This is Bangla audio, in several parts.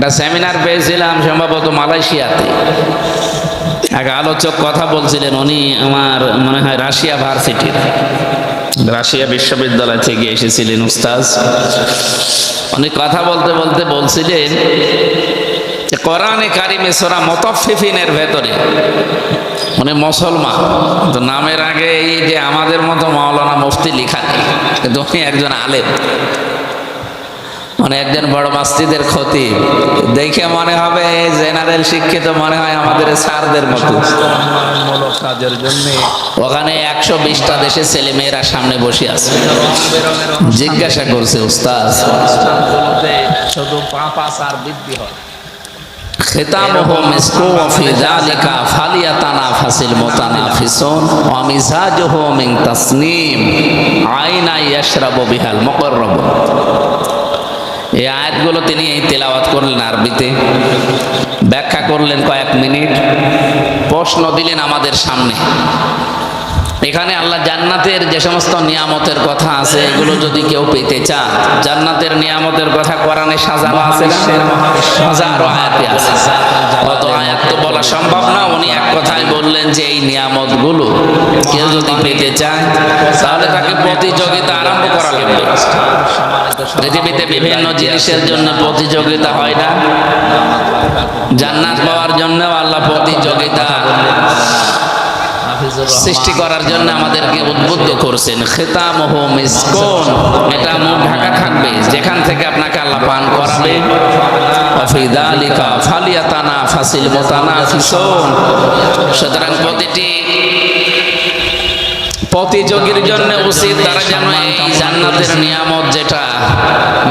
একটা সেমিনার পেয়েছিলাম সম্ভবত মালয়েশিয়াতে। এক আলোচক কথা বলছিলেন, উনি আমার মনে হয় রাশিয়া ভার্সিটির, রাশিয়া বিশ্ববিদ্যালয় থেকে এসেছিলেন উস্তাজ। উনি কথা বলতে বলতে বলছিলেন যে কোরআনে কারিমে সূরা মুতাফফিফিনের ভেতরে, উনি মুসলমান তো নামের আগে এই যে আমাদের মতো মাওলানা মুফতি লেখা নেই, কিন্তু উনি একজন আলেম, মানে একজন বড় মসজিদের খতিব। দেখে মনে হবে জেনারেল শিক্ষিত, মনে হয় আমাদের স্যারদের মতো। কাজের জন্য ওখানে 120টা দেশের ছেলে মেয়েরা সামনে বসে আছে। জিজ্ঞাসা করছে, উস্তাদ শুধু পাঁচ আর বৃদ্ধি হয়, খিতামুহু মিসকু ওয়া ফি যালিকা ফালিয়াতানাফাসিল মুতানাফিসুন ওয়া মিজাজুহু মিন তাসনিম আইনা ইয়াশরাবু বিহাল মুকাররাবুন। এই আয়াতগুলো তিনি তেলাওয়াত করলেন আরবিতে, ব্যাখ্যা করলেন কয়েক মিনিট, প্রশ্ন দিলেন আমাদের সামনে। এখানে আল্লাহ জান্নাতের যে সমস্ত নিয়ামতের কথা আছে, এগুলো যদি কেউ পেতে চান, জান্নাতের নিয়ামতের কথা কোরআনে সাজানো আছে না, হাজারো আয়াতে আছে। অত আয়াত তো বলা সম্ভব না। উনি এক কথায় বললেন যে এই নিয়ামতগুলো কেউ যদি পেতে চায়, তাহলে তাকে প্রতিযোগিতা আরম্ভ করা লাগবে। পৃথিবীতে বিভিন্ন জিনিসের জন্য প্রতিযোগিতা হয় না, জান্নাত পাওয়ার জন্য আল্লাহ প্রতিযোগিতা সৃষ্টি করার জন্য আমাদেরকে উদ্বুদ্ধ করছেন। খিতামুহু মিসকুন, এটা মুখ ঢাকা থাকবে, যেখান থেকে আপনাকে আল্লাহ পান করাবে। ওয়া ফি যালিকা ফালিয়াতানাফাসিল মুতানাফিসুন, সুতরাং প্রতিটি প্রতিযোগীর জন্য উচিত তারা যেন এই জান্নাতের নিয়ামত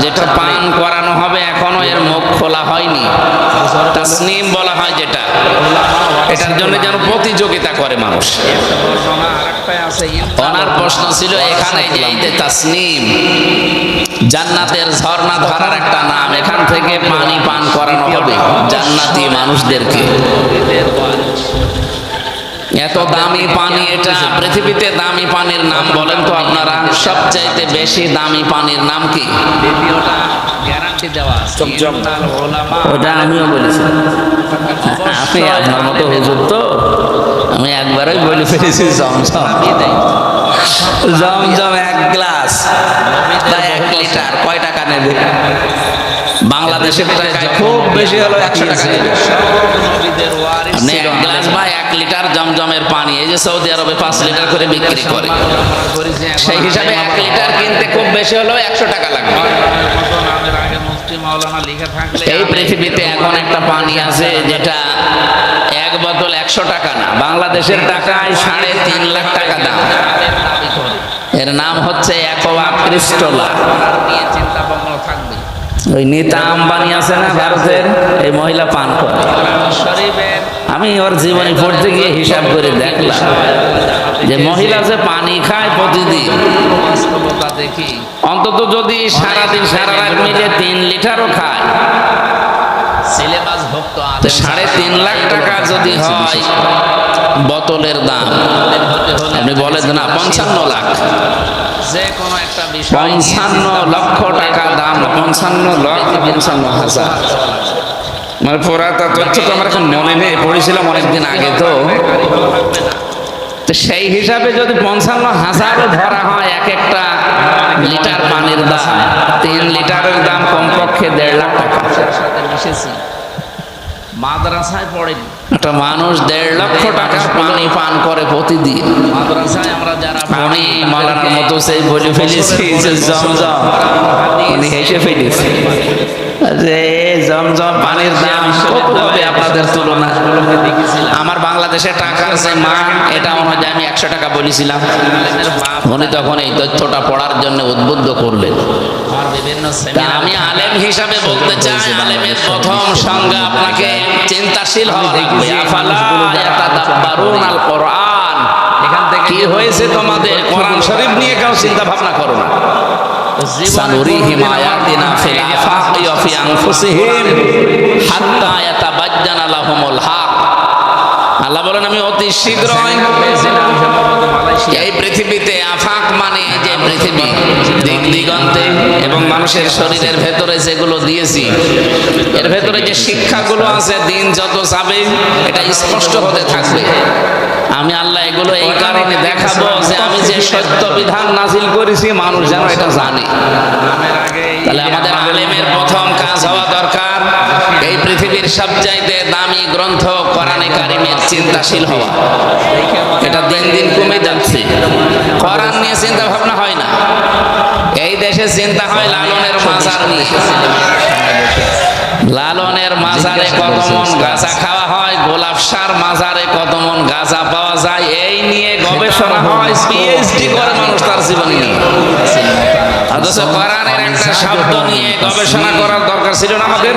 যেটা পান করানো হবে, এখনো এর মুখ খোলা হয়নি, তাসনিম বলা হয় যেটা, এটার জন্য যেন প্রতিযোগিতা করে মানুষ। ওনার প্রশ্ন ছিল এখানে যে এই যে তাসনিম, জান্নাতের ঝর্ণা ধারার একটা নাম, এখান থেকে পানি পান করানো হবে জান্নাতি মানুষদেরকে। এত দামি পানি, এটা পৃথিবীতে দামি পানির নাম বলেন তো আপনারা, সবচাইতে বেশি দামি পানির নাম কি? গ্যারান্টি দেওয়া চমচম, ওটা আমিও বলেছি। আপনি আপনার মতো হুজুর তো, আমি একবারই বলে ফেলেছি জমজম। জমজম 1 গ্লাস বা 1 লিটার কয় টাকা নেবে? বাংলাদেশের টাকায় খুব বেশি হলো 100 টাকা নেবে। আপনি 1 গ্লাস বা 1 লিটার জমজমের পানি, এই যে সৌদি আরবে 5 লিটার করে বিক্রি করে, সেই হিসাবে 1 লিটার কিনতে খুব বেশি হলেও 100 টাকা লাগবে। এই পৃথিবীতে এখন একটা পানি আছে যেটা 1 বোতল 100 টাকা না, বাংলাদেশের টাকায় 3.5 লাখ টাকা দাম। এর নাম হচ্ছে অ্যাকোয়া ক্রিস্টালা। চিন্তা ভাবনা থাকবে, ওই নীতা আম্বানি আছে না ভারতের, এই মহিলা পান করে। আমি ওর জীবনী পড়তে গিয়ে হিসাব করে দেখলাম যে মহিলা যে পানি খায় প্রতিদিন, দেখি অন্তত যদি সারাদিন সারা রাত মিলে 3 লিটারও খায়, 3.5 লাখ টাকা যদি হয় বোতলের দাম, আপনি বলেন না 55 লাখ, যে কোনো একটা বিষয় 55 লক্ষ টাকা দাম, 55,55,000। মানে পুরাটা তথ্য তো আমার এখন মনে নেই, পড়েছিলাম অনেকদিন আগে। তো সেই হিসাবে যদি 55,000ও ধরা হয় এক একটা লিটার পানির দাম, 3 লিটারের দাম কমপক্ষে 1.5 লাখ টাকা। মাদ্রাসায় পড়েন একটা মানুষ 1.5 লক্ষ টাকা পানি পান করে প্রতিদিন। মাদ্রাসায় আমরা যারা পানি মালার মতো সেই বলে ফেলেছি যে জমজম, উনি হেসে ফেলেছি যে জমজম পানির দাম কত হবে আপনাদের তুলনা। আমার বাংলাদেশে টাকা আছে মান, এটা অনুযায়ী আমি 100 টাকা বলেছিলাম। উনি তখন এই তথ্যটা পড়ার জন্য উদ্বুদ্ধ করলেন। আমি আলেম হিসাবে বলতে চাই, আলেমের প্রথম সংজ্ঞা আপনাকে চিন্তাশীল হওয়া লাগবে। আফালা ইয়াতাদাব্বারুনাল কোরআন, এখান থেকে কি হয়েছে তোমাদের? কোরআন শরীফ নিয়ে কেউ চিন্তা ভাবনা করো না। সানুরিহিম আয়াতিনা ফিল আফাকি ওয়া ফি আনফুসিহিম হাত্তা ইয়াতাবাজ্জানা লাহুমুল হক। আল্লাহ বলেন আমি অতি অতি শীঘ্রই এই পৃথিবীতে আফাক মানে যে পৃথিবী দিক দিগন্তে এবং মানুষের শরীরের ভেতরে যেগুলো দিয়েছি এর ভেতরে যে শিক্ষাগুলো আছে দিন যত যাবে এটা স্পষ্ট হতে থাকবে। আমি আল্লাহ এগুলো এই কারণে দেখাবো যে আমি যে সত্য বিধান নাজিল করেছি মানুষ যেন এটা জানে। তাহলে আমাদের আলেমের প্রথম কাজ হওয়া দরকার এই পৃথিবীর সবচাইতে দামি গ্রন্থ কোরআনে কারিমের চিন্তাশীল হওয়া। এটা দিন দিন কমে যাচ্ছে। কোরআন নিয়ে চিন্তা ভাবনা হয় না। এই দেশে চিন্তা হয় লালনের মাজার নিয়ে। লালনের মাজারে কত মন গাঁজা খাওয়া হয়, গোলাপ শাহর মাজারে কত মন গাঁজা পাওয়া যায়, এই নিয়ে গবেষণা হয়। পিএইচডি করে মানুষ তার জীবন নিয়ে। অথচ কোরআনের একটা শব্দ নিয়ে গবেষণা করার দরকার ছিল না আমাদের।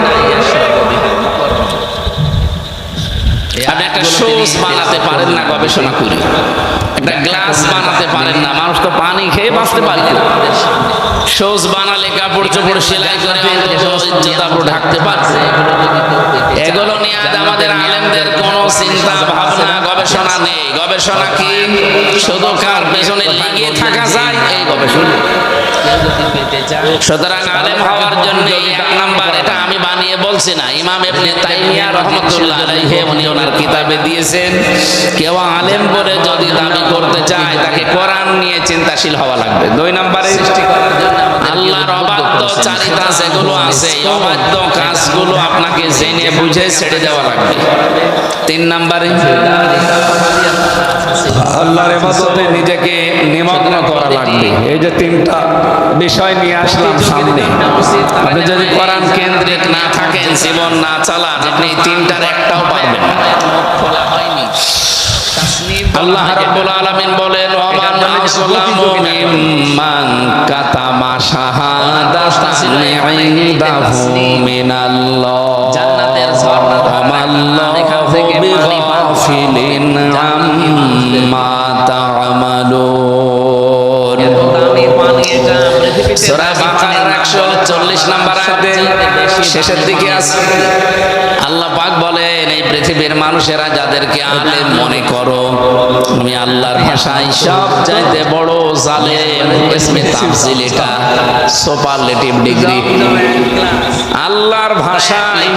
আপনি একটা শুজ বানাতে পারেন না গবেষণা করে, একটা গ্লাস বানাতে পারেন না, মানুষ তো পানি খেয়ে বাঁচতে পারে। শুজ বানালে কাপড় চোপড় সেলাই করে কাপড় ঢাকতে পারছে। এগুলো নিয়ে আজ আমাদের আলেমদের কোনো চিন্তা ভাবনা গবেষণা নেই। গবেষণা কি? শুধু কার পেছনে লেগে থাকা যায় এই গবেষণা। সুতরাং আলেম হওয়ার জন্য এক নাম্বার, এটা আমি বানিয়ে বলছি না, ইমাম ইবনে তাইমিয়া রাহমাতুল্লাহ আলাইহি উনি ওনার কিতাবে দিয়েছেন, কেউ আলেম বলে যদি দাবি করতে চায় তাকে কোরআন নিয়ে চিন্তাশীল হওয়া লাগবে। দুই নম্বরে আল্লাহর অবাধ্য চারিতা যেগুলো আছে এই অবাধ্য কাজগুলো আপনাকে জেনে বুঝে ছেড়ে দেওয়া লাগবে। তিন নম্বরে আল্লাহর ইবাদতে নিজেকে নিমগ্ন করা লাগবে। এই যে তিনটা বিষয় নিয়ে আসলাম সামনে, আপনি যদি কোরআন কেন্দ্রিক না থাকেন, জীবন না চালান, আপনি এই তিনটার একটাও পারবেন না। আল্লাহ রাব্বুল আলামিন বলেন, ওয়া মান আসলামু মিম্মান কাতামা শাহাদাতান ইনদাহু মিনাল্লাহ জান্নাতের ঝর্ণা আল্লাহ এখান থেকে পানি পান ফিলিন আম্মা তা'মালুন। সূরা বাকারার 140 নম্বর আয়াতে শেষের দিকে আছে আল্লাহ পাক বলেন, এই পৃথিবীর মানুষেরা যাদেরকে আলেম মনে করো, আমি আল্লাহর ভাষায় সবচাইতে বড় জালেম। ইসমে তাফজিল, এটা সুপারলেটিভ ডিগ্রি। আল্লাহর ভাষায়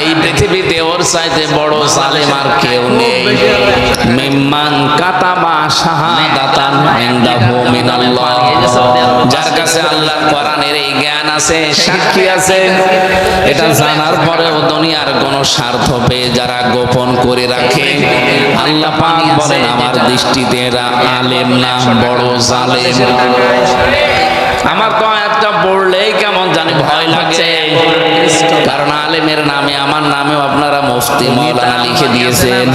এই পৃথিবীতে ওর চাইতে বড় জালেম আর কেউ নেই। মিম্মান কাতামা শাহাদাতান ইনদাহু মিনাল্লাহ, যার কাছে আল্লাহর কোরআনের এই জ্ঞান আছে, সাক্ষী আছে, এটা জানার পরেও দুনিয়ার কোন স্বার্থ পেয়ে যারা গোপন করে রাখে, আল্লাহ পাক বলেন আমার দৃষ্টিতে এরা আলেম না, বড় জালেম। আমার তো আয়াতটা পড়লেই কেমন জানি ভয় লাগে, কারণ আলেমের নামে আমার নামেও আপনারা মুফতি মাওলানা লিখে দিয়েছেন।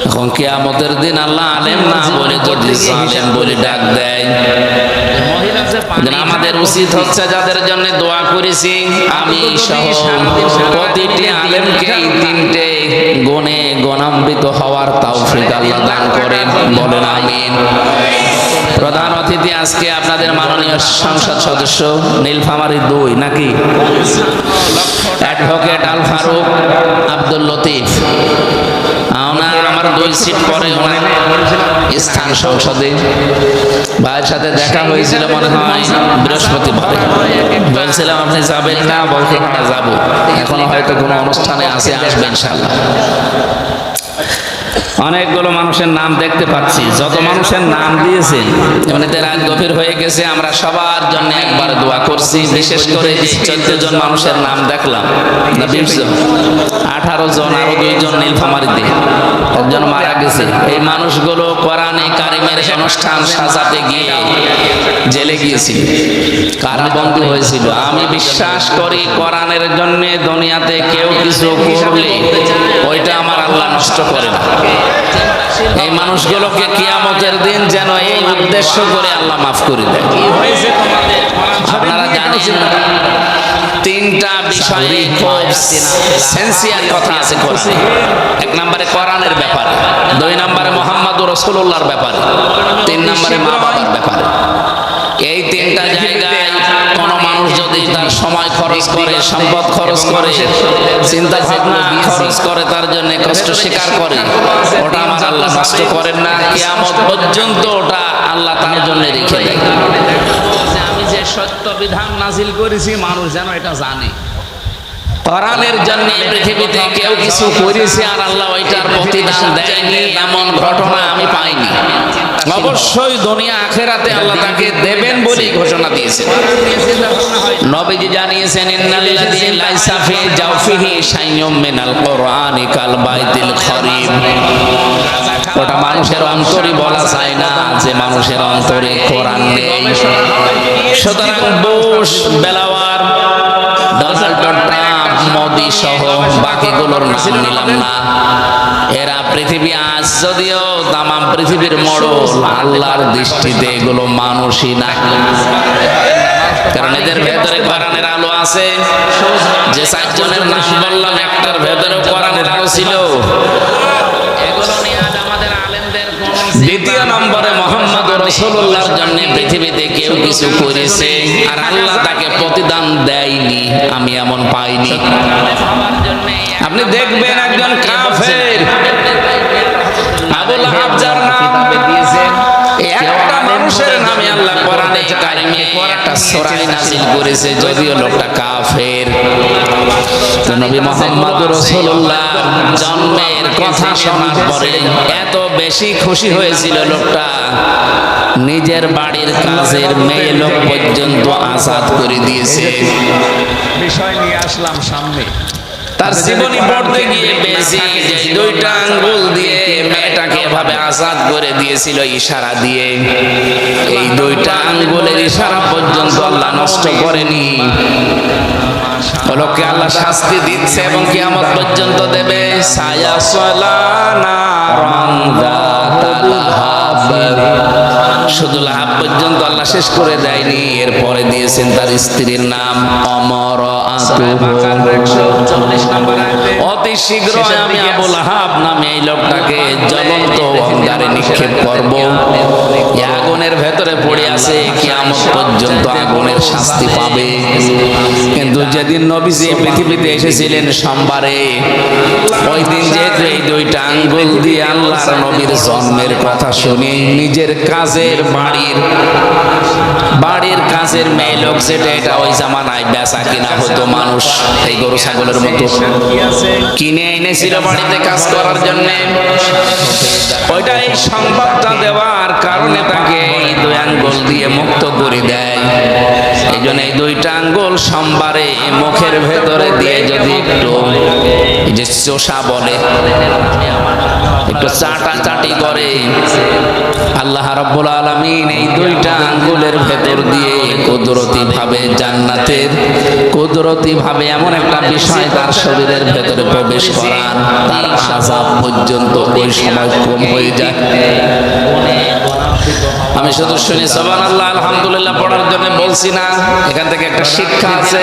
এখন কিয়ামতের দিন আল্লাহ আলেম না বলে যদি জালেম বলে ডাক দেয়, আমাদের উচিত হচ্ছে যাদের জন্য দোয়া করেছি আমি সহ প্রতিটি আলেমকে এই তিনটে গুণে গুণান্বিত হওয়ার তৌফিক আল্লাহ দান করেন, বলেন আমিন। প্রধান অতিথি আজকে আপনাদের মাননীয় সংসদ সদস্য নীলফামারী 2 নাকি অ্যাডভোকেট আল ফারুক আব্দুল লতিফ, আমার 2 সিট পরে ওনার স্থান সংসদে। ভাইয়ের সাথে দেখা হয়েছিল মনে হয় বৃহস্পতিবার, বলছিলাম আপনি যাবেন না, বলতে হ্যাঁ যাবো, এখনো হয়তো কোনো অনুষ্ঠানে আছে, আসবে ইনশাআল্লাহ। অনেকগুলো মানুষের নাম দেখতে পাচ্ছি, যত মানুষের নাম দিয়েছেন এমনিতে রাত গভীর হয়ে গেছে, আমরা সবার জন্য একবার দোয়া করছি। বিশেষ করে যে 14 জন মানুষের নাম দেখলাম না 20 জন, 18 জন, আরো 2 জন নীলফামারীতে একজন মারা গেছে। এই মানুষগুলো কোরআনে কারিমের অনুষ্ঠান সাজাতে গিয়ে জেলে গিয়েছিল, কারাবন্দী হয়েছিল। আমি বিশ্বাস করি কোরআনের জন্য দুনিয়াতে কেউ কিছু করলে ওইটা আমার আল্লাহ নষ্ট করে না। এই মানুষগুলোকে কিয়ামতের দিন যেন এই উদ্দেশ্য করে আল্লাহ মাফ করে দেয়। আপনারা জানেন 3টা বিষয়ে খুব সেন্সিয়ার কথা আছে কোরআনে। 1 নম্বরে কোরআনের ব্যাপারে, 2 নম্বরে মুহাম্মদুর রাসূলুল্লাহর ব্যাপারে, 3 নম্বরে মা বাবার ব্যাপারে। এই 3টা জায়গায় কোন মানুষ যদি যদি তার সময় খরচ করে, সম্পদ খরচ করে, চিন্তা ভাবনা খরচ করে, তার জন্য কষ্ট স্বীকার করে, ওটা আমার আল্লাহ নষ্ট করেন না। কিয়ামত পর্যন্ত ওটা আল্লাহ তার জন্য রেখে দেয়। আমি যে সত্য বিধান নাজিল করেছি মানুষ যেন এটা জানে। কোরআনের জন্য পৃথিবীতে কেউ কিছু করেছে আর আল্লাহ ওইটার প্রতিদান দেয়নি, এমন ঘটনা আমি পাইনি। অবশ্যই দুনিয়া আখিরাতে আল্লাহ তাকে দেবেন বলে ঘোষণা দিয়েছেন। নবীজি জানিয়েছেন, ইন্নাল্লাযী লাইসা ফি জাওফিহি শাইউম মিনাল কুরআনি কাল বাইতিল খরিব। ওটা মানুষের অন্তরে বলা যায় না যে মানুষের অন্তরে কোরআন নেই। সুতরাং বুশ, বেলাওয়ার, ডোনাল্ড ট্রাম্প, মোদি সহ বাকিগুলোর নাম নিলাম না। এরা পৃথিবী আজ যদিও তামাম পৃথিবীর মডল, আল্লাহর দৃষ্টিতে এগুলো মানুষই না। কারণ এদের ভেতরে কোরআনের আলো আছে। যে চারজনের নাম বললাম, একটার ভেতরে কোরআনের আলো ছিল। এগুলো নিয়ে আজ আমাদের আলেমদের দ্বিতীয় নম্বরে মুহাম্মদুর রাসূলুল্লাহর জন্য পৃথিবীতে কেউ কিছু করেছে আর আল্লাহ তাকে প্রতিদান দেয়নি, আমি এমন পাইনি। আপনি দেখবেন একজন কাফের, আবু লাহাব যার নাম, একটা মানুষের নামে আল্লাহ কোরআনে কারিমে একটা সূরা নাযিল করেছে, যদিও লোকটা কাফের। তো নবী মুহাম্মদুর রাসূলুল্লাহ জন্মের কথা শোনার পরে এত বেশি খুশি হয়েছিল লোকটা, নিজের বাড়ির কাজের মেয়ে লোক পর্যন্ত আজাদ করে দিয়েছে। বিষয় নিয়ে আসলাম সামনে। তার জীবনী পড়তে গিয়ে বেশি যে দুইটা আঙ্গুল দিয়ে মেয়েটাকে এভাবে আজাদ করে দিয়েছিল ইশারা দিয়ে, এই দুইটা আঙ্গুলের ইশারা পর্যন্ত আল্লাহ নষ্ট করেনি। লোককে আল্লাহ শাস্তি দিচ্ছে এবং কিয়ামত পর্যন্ত দেবে। শুধু লাহাব পর্যন্ত আল্লাহ শেষ করে দেয়নি, এরপরে দিয়েছেন তার স্ত্রীর নাম অমর। অতি শীঘ্রই আমি আবু লাহাব নামে এই লোকটাকে জ্বলন্ত অঙ্গারে নিক্ষেপ করব। আগুনের ভেতরে পড়ে আছে, কিয়ামত পর্যন্ত আগুনের শাস্তি পাবে। কিন্তু যেদিন নবীজি পৃথিবীতে এসেছিলেন সোমবারে, ওই দিন যেহেতু এই দুইটা আঙ্গুল দিয়ে আল্লাহর নবীর জন্মের কথা শুনে নিজের কাজের বাড়ির কাজের মেয়ে লোক, যেটা এটা ওই জামানায় বেচা কিনা হতো, মানুষ এই গরু ছাগলের মতো কিনে এনেছিল বাড়িতে কাজ করার জন্য, ওইটা এই সংবাদটা দেওয়ার কারণে তাকে এই দুই আঙ্গুল দিয়ে মুক্ত করে দেয়। এই জন্য এই দুইটা আঙ্গুল সোমবারে মুখের ভেতরে দিয়ে যদি একটু এই যে চোষা বলে, একটু চাটাচাটি করে, আল্লাহ রাব্বুল আলামিন এই দুইটা আঙ্গুলের ভেতর দিয়ে কুদরতি ভাবে জান্নাতের কুদরতি ভাবে এমন একটা বিষয় তার শরীরের ভেতরে প্রবেশ করান, তার আযাব পর্যন্ত ওই সময় কম হয়ে যায়। আমি শুধু শুনি সুবহানাল্লাহ আলহামদুলিল্লাহ পড়ার জন্য বলছি না, এখান থেকে একটা শিক্ষা আছে।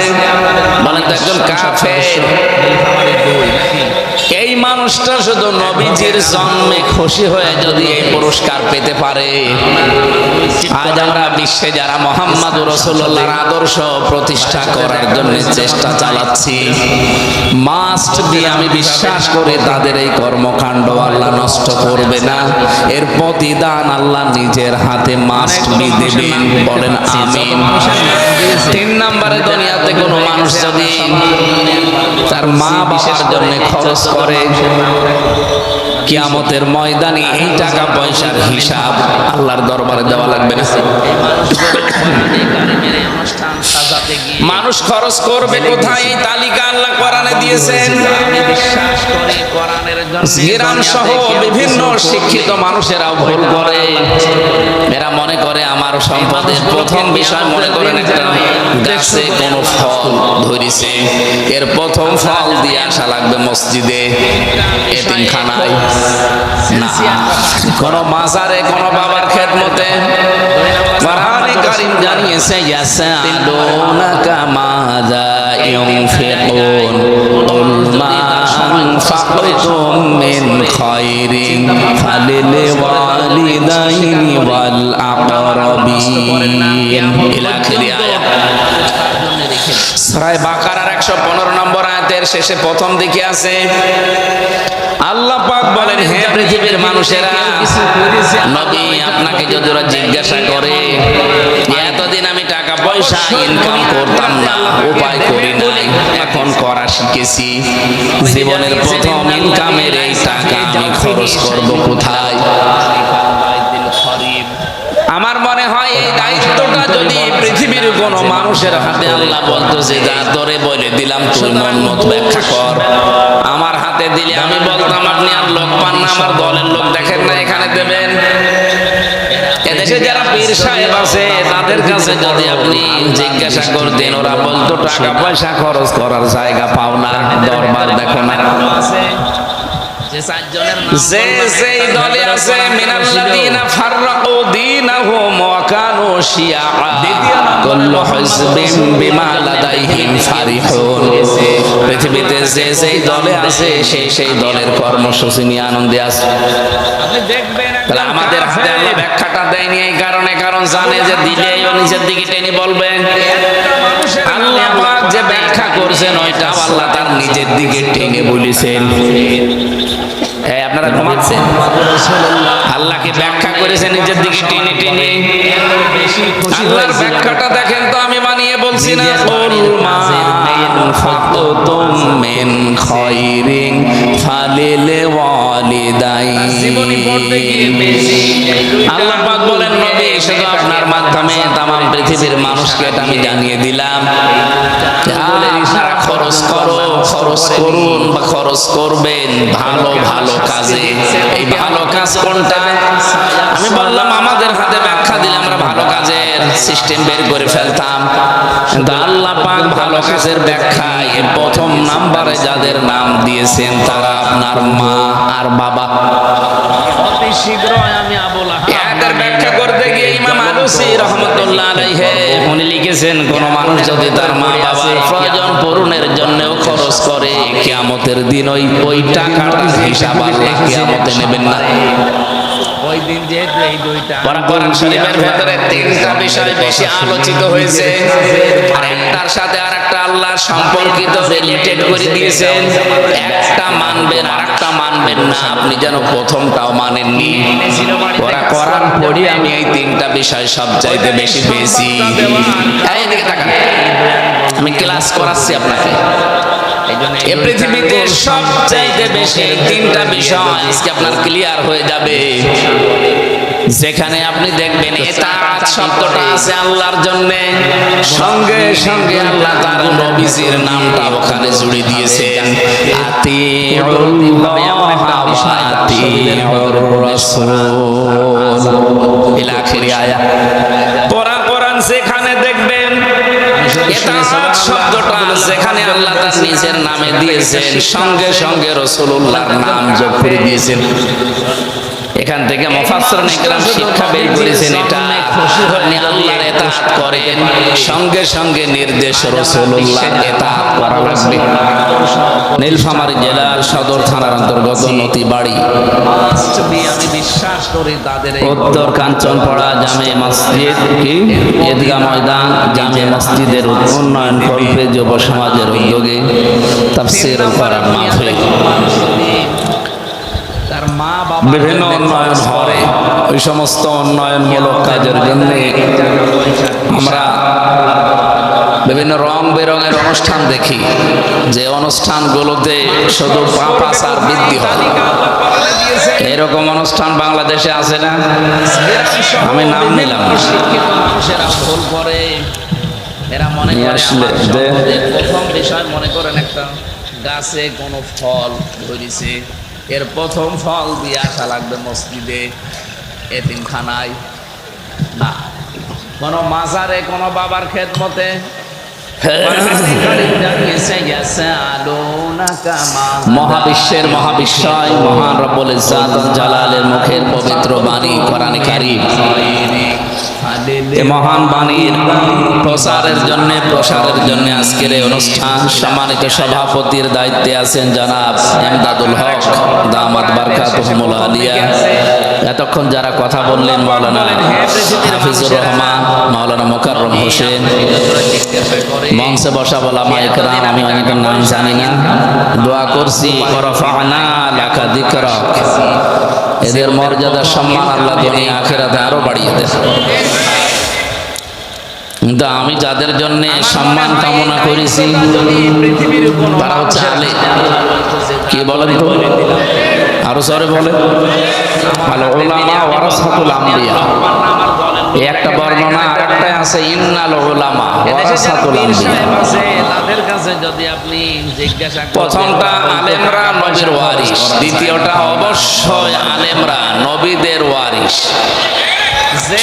বলেন তো, একজন কাফের এই মানুষটা শুধু নবীজির জন্মে খুশি হয়ে যদি এই পুরস্কার পেতে পারে, আজ আমরা বিশ্বে যারা মুহাম্মদুর রাসূলুল্লাহর আদর্শ প্রতিষ্ঠা করার জন্য চেষ্টা চালাচ্ছি, মাস্ট বি আমি বিশ্বাস করি তাদের এই কর্মকাণ্ড আল্লাহ নষ্ট করবে না, এর প্রতিদান আল্লাহ নিজের হাতে মাস্ট বি দেবেন। বলেন আমিন। 3 নম্বরে, দুনিয়াতে কোনো মানুষ যদি তার মা বাবার জন্য খরচ করে, কিয়ামতের ময়দানে এই টাকা পয়সার হিসাব আল্লাহর দরবারে দেওয়া লাগবে না। মানুষ খরচ করবে কোথায়, এই তালিকা আল্লাহ কোরআনে দিয়েছেন। ইরান সহ বিভিন্ন শিক্ষিত মানুষেরা ভুল করে, এরা মনে করে আমার সম্পদের প্রথম বিষয় মনে করেন একটা গাছে কোনো ফল ধরেছে, এর প্রথম ফল দিয়ে আসা লাগবে মসজিদে, এতিমখানায় না, কোন মাজারে, কোন বাবার খেদমতে। কোরআনে কারীম জানিয়েছে, ইয়াসআলুনাকা মাযা ইউনফিকুন কুল মা আনফাকতুম মিন খায়রিন ফালিল ওয়ালিদাইনি ওয়াল আকরাবিন ইলা আখিরি আয়াত। সূরা বাকারার 115 নম্বর আয়াতের শেষে প্রথম দিকে আছে, আল্লাহ পাক বলেন, হে পৃথিবীর মানুষেরা, নবী আপনাকে যদি ওরা জিজ্ঞাসা করে এতদিন আমি টাকা পয়সা ইনকাম করতাম না, উপায় করি নাই, এখন করা শিখেছি, জীবনের প্রথম ইনকামের এই টাকা আমি খরচ করব কোথায়? আমার মনে হয় এই দায়িত্বটা যদি পৃথিবীর কোন মানুষের হাতে আল্লাহ বলতো যে যা তোরে বলে দিলাম তুই মন মত ব্যাখ্যা কর, আমার হাতে দিলে আমি বলতাম আপনি আর লোক পান না, আমার দলের লোক দেখেন না এখানে দেবেন। এদেশে যারা পীর সাহেব আছে তাদের কাছে যদি আপনি জিজ্ঞাসা করতেন, ওরা বলতো টাকা পয়সা খরচ করার জায়গা পাও না, দরবার দেখো না। যে যেই দলে আছে, মিনাল্লাযীনা ফাররাকু দীনাহুম ওয়া কানু শিয়া, কুল্লু হিজবিন বিমা লাদাইহিম ফারিহুন। পৃথিবীতে যে যেই দলে আছে সেই সেই দলের কর্মসূচি নিয়ে আনন্দে আছে। আপনি দেখবেন তাহলে আমাদের হাতে আল্লাহ ব্যাখ্যাটা দেয়নি এই কারণে, কারণ জানে যে দিলে ও নিজের দিকে টেনে বলবে। আল্লাহ পাক যে ব্যাখ্যা করছেন ওইটা আল্লাহ তার নিজের দিকে টেনে বলেছেন। আপনারা ঘুমাচ্ছেন, আল্লাহকে ব্যাখ্যা করেছে নিজের দিকে টেনে টেনে। আল্লাহর ব্যাখ্যাটা দেখেন তো, আমি বানিয়ে বলছি না। কুল মা আনফাকতুম মিন খায়রিন ফালিল ওয়ালিদাইনি। আল্লাহ পাক বলেন, নবী শুধু আপনার মাধ্যমে তাম পৃথিবীর মানুষকে এটা আমি জানিয়ে দিলাম, আপনারা খরচ করুন বা খরচ করবেন ভালো ভালো কাজে। এই ভালো কাজ কোনটা? আমি বললাম আমাদের হাতে ব্যাখ্যা দিলে আমরা ভালো কাজের সিস্টেম বের করে ফেলতাম, কিন্তু আল্লাহ পাক ভালো কাজের ব্যাখ্যায় প্রথম নাম্বারে যাদের নাম দিয়েছেন তারা আপনার মা আর বাবা। অতি শীঘ্রই আমি আবুল আহাদের ব্যাখ্যা করতে গিয়ে ইমাম আলুসি রাহমাতুল্লাহ আলাইহি উনি লিখেছেন, কোন মানুষ যদি তার মা বাবার প্রয়োজন পূরণের জন্যও খরচ করে, কিয়ামতের দিন ওই টাকাটার হিসাব আল্লাহ কিয়ামতে নেবেন না। ওই দিন যেহেতু এই দুইটা কোরআন শরীফের ভিতরে তিনটা বিষয় বেশি আলোচিত হয়েছে, আর একটার সাথে আরেকটা আল্লাহ সম্পর্কিত রিলেটেড করে দিয়েছেন। একটা মানবেন আর একটা মানবেন না, আপনি যেন প্রথমটাও মানেননি। ওরা কোরআন পড়ি আমি এই তিনটা বিষয় সবচাইতে বেশি পেয়েছি। এইদিকে তাকান, আমি ক্লাস করাচ্ছি আপনাকে। এই পৃথিবীতে সবচাইতে বেশি তিনটা বিষয় আজকে আপনার ক্লিয়ার হয়ে যাবে, যেখানে আপনি দেখবেন ইতাআত শব্দটা আছে আল্লাহর জন্য, সঙ্গে সঙ্গে আল্লাহ তার নবীজির নামটা ওখানে জুড়ে দিয়েছেন, আতিউল্লাহ ওয়া আতিউর রাসূল ইলা আখিরি আয়াত। কোরআন যেখানে দেখবেন ইতাআত শব্দটা যেখানে আল্লাহ তার নিজের নামে দিয়েছেন, সঙ্গে সঙ্গে রাসূলুল্লাহর নাম যোগ করে দিয়েছেন। এখান থেকে মুফাসসিরিন ইকরাম শিক্ষা বের করেছেন, এটা আপনি আল্লাহর ইতাআত করেন, সঙ্গে সঙ্গে নির্দেশ রাসূলুল্লাহর ইতাআত করা লাগবে। নীলফামারী জেলার সদর থানার অন্তর্গত নতিবাড়ি, আমি বিশ্বাস করি তাদের উত্তর কাঞ্চনপাড়া জামে মসজিদ কি ঈদগাহ ময়দান জামে মসজিদের উন্নয়ন কল্পে যুব সমাজের উদ্যোগে তাফসীর কোরআন মাহফিল, বিভিন্ন উন্নয়ন হয়। ওই সমস্ত উন্নয়নমূলক কাজের জন্য আমরা বিভিন্ন রং বেরঙের অনুষ্ঠান দেখি, যে অনুষ্ঠানগুলোতে শুধু পাপাচার বৃদ্ধি হয়। এরকম অনুষ্ঠান বাংলাদেশে আছে না? আমি নাম নিলাম না। এরা মনে করে প্রথম বিষয় মনে করেন একটা গাছে কোনো ফল ধরেছে, এর প্রথম ফল দিয়ে আসা লাগবে মসজিদে, এতিমখানায় না, কোন মাজারে, কোন বাবার খেদমতে। মহাবিশ্বের মহাবিশ্বয় মহান রব্বুল ইজ্জাত ওয়াল জালালের মুখের পবিত্র বাণী কোরআনে কারীম, এই মহান বাণীর প্রসারের জন্য আজকের এই অনুষ্ঠান সম্মানিত সভাপতির দায়িত্বে আছেন জনাব এমদাদুল হক দামাত বারকাতুহুমুল আলিয়া। এতক্ষণ যারা কথা বললেন মাওলানা হাফিজুর রহমান, মাওলানা মোকাররম হোসেন, মঞ্চে বসা ওলামা ইকরাম, আমি অনেকের নাম জানি না, দোয়া করছি ওয়ারাফা'না লাকা যিকরাক, এদের মর্যাদা সম্মান আল্লাহ দুনিয়া আখিরাতে আরো বাড়িয়ে দেন। কিন্তু আমি যাদের জন্য সম্মান কামনা করেছি তারা হচ্ছে আলে, কি বলেন তো, আরো জোরে বলে, আল উলামা ওয়ারাসাতুল আম্বিয়া। এই একটা বর্ণনা আর একটা আছে ইন্নাল উলামা ওয়ারাসাতুল আম্বিয়া। তাদের কাছে যদি আপনি জিজ্ঞাসা করেন, প্রথমটা আলেমরা নবীর ওয়ারিস, দ্বিতীয়টা অবশ্যই আলেমরা নবীদের ওয়ারিস।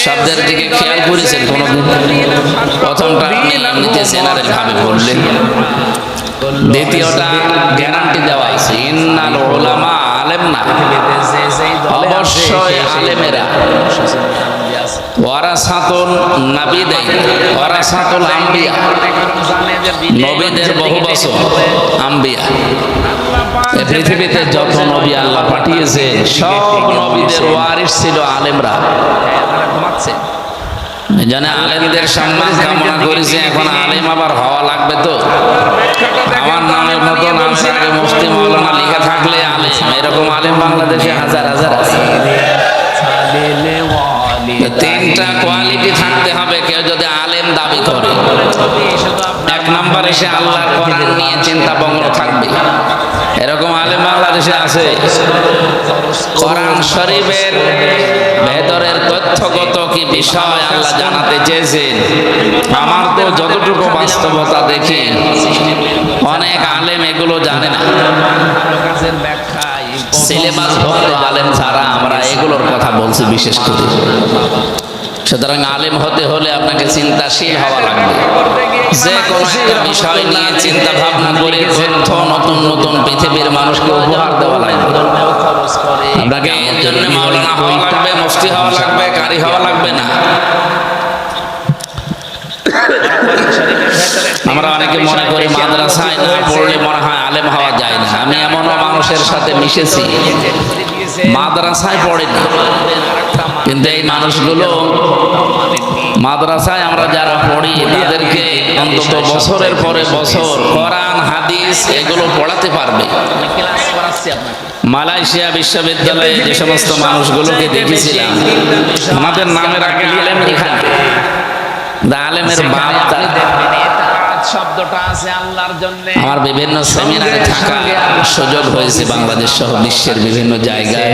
শব্দের দিকে খেয়াল করেছেন কোনদিন? প্রথমটা আপনি এমনিতে জেনারেল ভাবে বললেন, দ্বিতীয়টা গ্যারান্টি দেওয়া আছে ইন্নাল উলামা, আলেম না, অবশ্যই আলেমেরা, ওয়ারাসাতুল নাবিয়্যিন ওয়ারাসাতুল আম্বিয়া, নবীদের বহু বছর আম্বিয়া। এই পৃথিবীতে যত নবী আল্লাহ পাঠিয়েছেন সব নবীদের ওয়ারিস ছিল আলেমরা। জানে আলেমদের সম্মান কামনা করেছে, এখন আলেম আবার হওয়া লাগবে তো। আমার নামের মতো নাম আগে মুফতি মাওলানা লিখা থাকলে আলেম, এরকম আলেম বাংলাদেশে হাজার হাজার আছে। তিনটা কোয়ালিটি থাকতে হবে কেউ যদি আলেম দাবি করে। এক নম্বরে সে আল্লাহর কোরআন নিয়ে চিন্তা বঙ্গ থাকবে, এরকম আলেম বাংলাদেশে আছে। কোরআন শরীফের ভেতরের তথ্যগত কি বিষয় আল্লাহ জানাতে চেয়েছেন, আমার তো যতটুকু বাস্তবতা দেখি অনেক আলেম এগুলো জানে না। সিলেবাস ভক্ত আলেম ছাড়া আমরা এগুলোর কথা বলছি বিশেষ করে। সুতরাং আলেম হতে হলে আপনাকে চিন্তাশীল হওয়া লাগবে, যে কোনো একটা বিষয় নিয়ে চিন্তা ভাবনা করে তথ্য নতুন নতুন পৃথিবীর মানুষকে উপহার দেওয়া লাগবে। আপনাকে এর জন্য মাওলানা হওয়া লাগবে, মুফতি হওয়া লাগবে, কারি হওয়া লাগবে না। আমরা অনেকে মনে করি মাদ্রাসায় না পড়লে মনে হয় আলেম হওয়া যায় না। আমি এমনও মানুষের সাথে মিশেছি মাদ্রাসায় পড়েনি, কিন্তু এই মানুষগুলো মাদ্রাসায় আমরা যারা পড়ি তাদেরকে অন্তত বছরের পরে বছর কোরআন হাদিস এগুলো পড়াতে পারবে। মালয়েশিয়া বিশ্ববিদ্যালয়ে যে সমস্ত মানুষগুলোকে দেখেছিলাম আমাদের নামের আগে আলেম লেখা, আলেমের বাপ শব্দটা আছে আল্লাহর জন্য। আমার বিভিন্ন সেমিনারে থাকা সুযোগ হয়েছে বাংলাদেশ সহ বিশ্বের বিভিন্ন জায়গায়।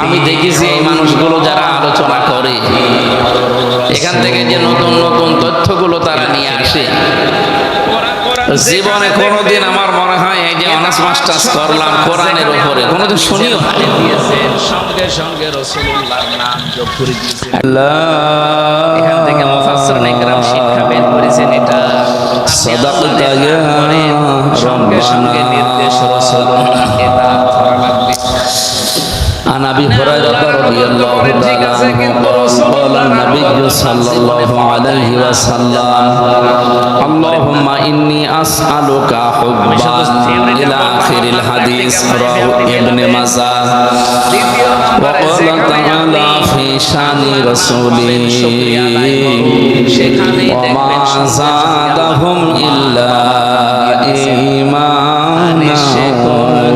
আমি দেখেছি এই মানুষগুলো যারা আলোচনা করে এখান থেকে যে নতুন নতুন তথ্যগুলো তারা নিয়ে আসে, জীবনে কোনোদিন আমার মনে হয় এই যে অনার্স মাস্টার্স করলাম কোরআনের উপরে কোনোদিন শুনিও না। সঙ্গে সঙ্গে রাসূলুল্লাহর নাম যোগ করে দিয়েছে। এখান থেকে মুফাসসিরিন ইকরাম শিক্ষা বের করেছেন, এটা সাদাকাতা ইয়া সঙ্গে সঙ্গে নির্দেশ রাসূলুল্লাহ এটা করা লাগবে। عن أبي هريرة رضي الله تعالى عنه قال النبي صلى الله عليه وسلم اللهم إني أسألك حبا إلى آخر الحديث رواه ابن ماجه وقال تعالى في شأن رسوله وما زادهم إلا إيمانا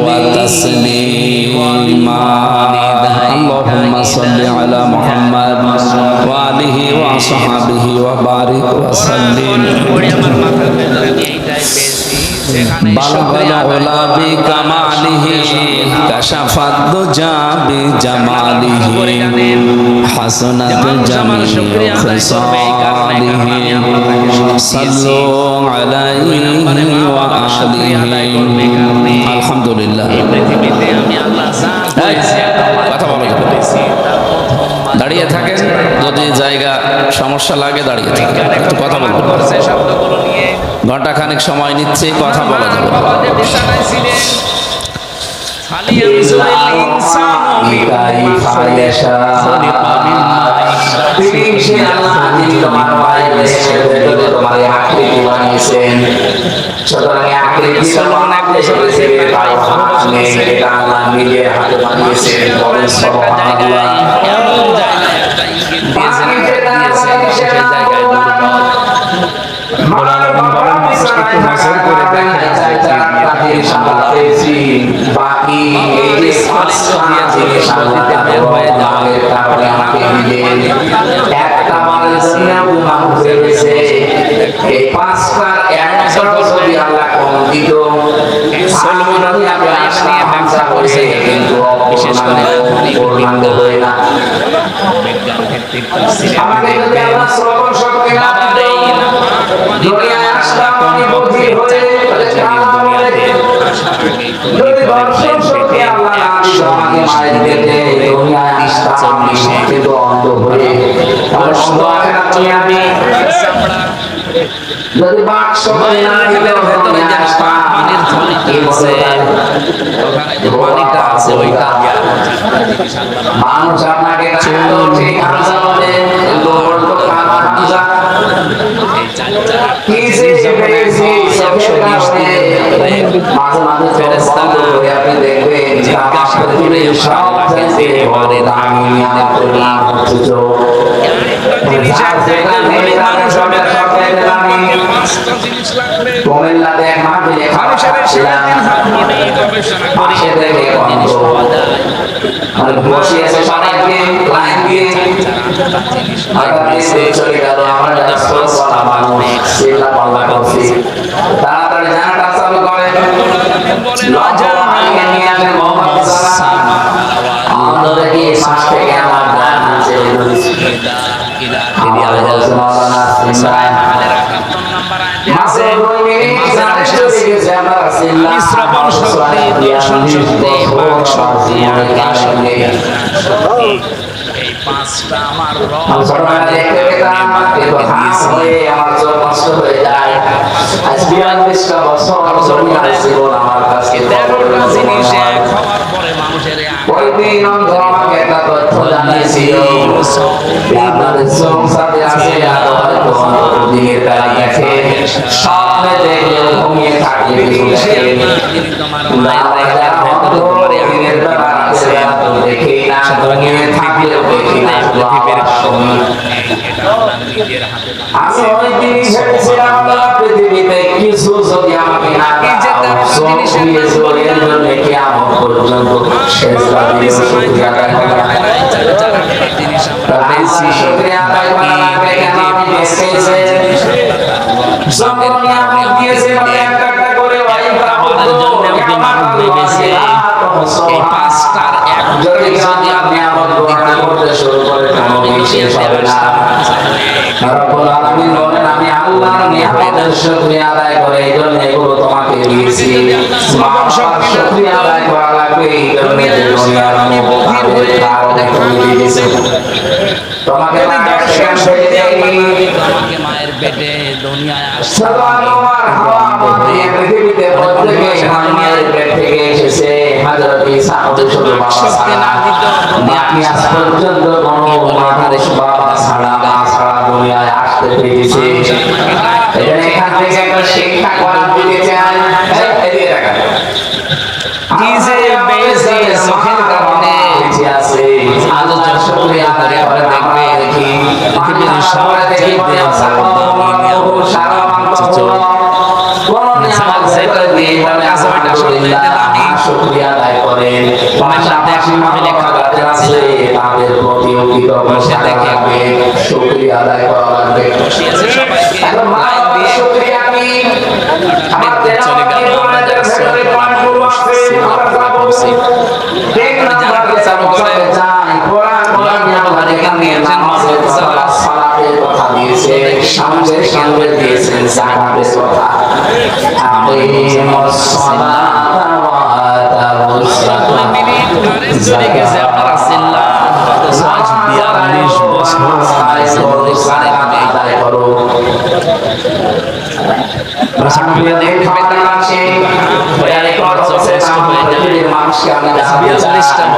وتسليما اللهم صل على محمد وآله وصحبه وبارك وسلم بلغ العلا بكماله كشف الدجى بجماله حسنت جميع خصاله صلوا عليه وآله الحمد لله কথা বলো, দাঁড়িয়ে থাকেন, যদি জায়গা সমস্যা লাগে দাঁড়িয়ে থাকেন, একটু কথা বলবো। ঘন্টা খানিক সময় নিচ্ছে, কথা বলা যাবে। তিনি সে আল্লাহ যিনি তোমার মায়ের দেহের ভেতরে তোমার এই আকৃতি বানিয়েছেন। সুতরাং এই আকৃতি এটা আল্লাহ নিজের হাতে বানিয়েছেন। বলেন সুবহানাল্লাহ। বাকি একটা মানুষ এই পাঁচটার একটা যদি আল্লাহ কম দিত কিন্তু বিশেষ করে পূর্ণাঙ্গ হয় না। আমাকে যদি আল্লাহ শ্রবণ শক্তি না দিত, দুনিয়ায় আসলাম আমি বুদ্ধি হয়ে যদি দর্শন শক্তি আল্লাহ না দিত, আমাকে মায়ের পেটে দুনিয়ায় আসতাম আমি কিন্তু অন্ধ হয়ে। অন্ধ আছে না দুনিয়াতে? যদি বাক শক্তি না দিত ভেতরে যে পানির ঝলকি আছে, ওখানে যে পানিটা আছে ওইটা মানুষ আপনাকে কাটতো ঠিক হামজা বলে, কিন্তু বলতো কানা হামজা। কি যে পেয়েছি চোখের কাছে মাঝে মাঝে ফেরেশতারা আপনি দেখবেন জিজ্ঞাসা করে সব জানতে পারে না। আমি মানুষ হবে কুমিল্লাতে এক মাহফিলে পাশে থেকে বসে আছে সবাইকে লাইন দিয়ে চলে গেল। আমার মানুষ চিল্লা পাল্লা করছি, তাড়াতাড়ি জানাটা চালু করেন। নিয়ে আসেন মোহাম্মদ আমাদের কি পাশ থেকে আমার গান ছেড়ে দিয়েছি। শ্রবণ শক্তি, দর্শন শক্তি, বাক শক্তি, এই পাঁচটা আমার আমি অনেক জিনিস ছেড়েছিলাম পৃথিবীতে, কিছু যদি আমাকে না পর্যন্ত শেষ শুকরিয়া আদায় করা শুকরিয়া আদায় করা লাগবে। কেন আপনি বেঁচেছেন, যখন নিয়ামত দিয়েছেন একটা একটা করে আমাদের জন্য নিয়ামত দিয়েছে। এই পাঁচটার একটা যদি আপনি নিয়ামত গ্রহণ করতে শুরু করেন কোনো শেষ হবে না। রব্বুল আলামিন বলেন আমি আল্লাহর নিয়ামতের শুকরিয়া আদায় করে এইজন্য এগুলো তোমাকে দিয়েছি। শুকরিয়া আদায় করা লাগবে, এইজন্য দুনিয়ার মুক্তির কারণে তুমি দিয়েছি। তোমাকে দর্শন শক্তি তোমাকে মায়ের পেটে দুনিয়ায় আসছে। তোমার হাওয়া দিয়ে পৃথিবীতে প্রত্যেকে মায়ের পেট থেকে এসেছে। হযরত ঈসা শুধু শক্তি না দিত আপনি আজ পর্যন্ত কোনো মানুষ বাবা ছাড়া মা ছাড়া দুনিয়ায় আসতে পেরেছে। এখান থেকে একটা শিক্ষা করা দিতে চাই। এদিকে রাখা কি যে বেশি সুখের কারণে বেঁচে আছে। আজ যত শুকরিয়া আদায় করে দেখবে দেখি পৃথিবীর সবচেয়ে বড় সারা মাংস কোন নিয়ামত যেটা দিয়ে মানে আজমাটা সবচেয়ে দামি শুকরিয়া আদায় করেন। সাথে এক মাহফিলে খাওয়াতে আছে তাদের প্রতি কৃতজ্ঞতা দেখাবে, শুকরিয়া আদায় করা লাগবে। এখন লাইন দিয়ে শুকরিয়া আমি আমার চলে গেল। আমাদের ভেতরে কোরআনগুলো আছে, আমরা বলছি ঠিক না আমরা চালু করে যাই। কোরআন আমাদের এখানে নামাজের সালাতের কথা দিয়েছে, সামনের সামনে দিয়েছেন যাকাতের কথা। আকিমুস সালাতা ওয়া আতাউস যাকাত। চলে গেছে আপনারা চিল্লা আজ 42 বছর আদায় করো। রাসূলুল্লাহ দেখতে পেতেন আছে পৃথিবীর মানুষকে আমি জানাতে চাই,